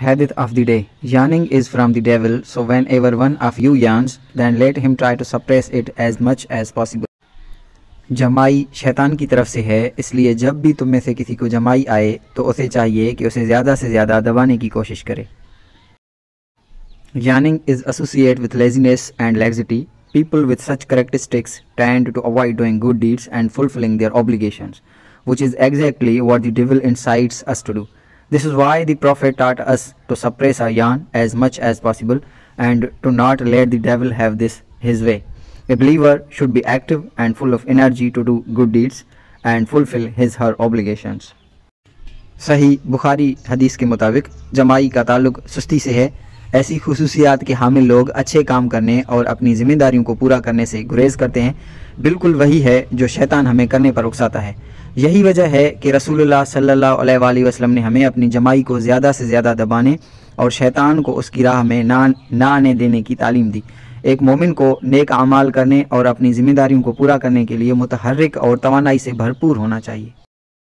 Hadith of the day. Yawning is from the devil, so whenever one of you yawns, then let him try to suppress it as much as possible. जमाई शैतान की तरफ से है, इसलिए जब भी तुम में से किसी को जमाई आए तो उसे चाहिए कि उसे ज़्यादा से ज़्यादा दबाने की कोशिश करे. Yawning is associated with laziness and laxity. People with such characteristics tend to avoid doing good deeds and fulfilling their obligations, which is exactly what the devil incites us to do. This is why the Prophet taught us to suppress our yawn as much as possible and to not let the devil have this his way. A believer should be active and full of energy to do good deeds and fulfill his her obligations. सही बुखारी हदीस के मुताबिक जमाई का ताल्लुक सुस्ती से है. ऐसी खुसूसियात के हामिल लोग अच्छे काम करने और अपनी जिम्मेदारियों को पूरा करने से गुरेज करते हैं. बिल्कुल वही है जो शैतान हमें करने पर उकसाता है. यही वजह है कि रसूलुल्लाह सल्लल्लाहु अलैहि वसल्लम ने हमें अपनी जमाई को ज़्यादा से ज़्यादा दबाने और शैतान को उसकी राह में ना आने देने की तालीम दी. एक मोमिन को नेक अमाल करने और अपनी जिम्मेदारियों को पूरा करने के लिए मुतहर्रिक और तवानाई से भरपूर होना चाहिए.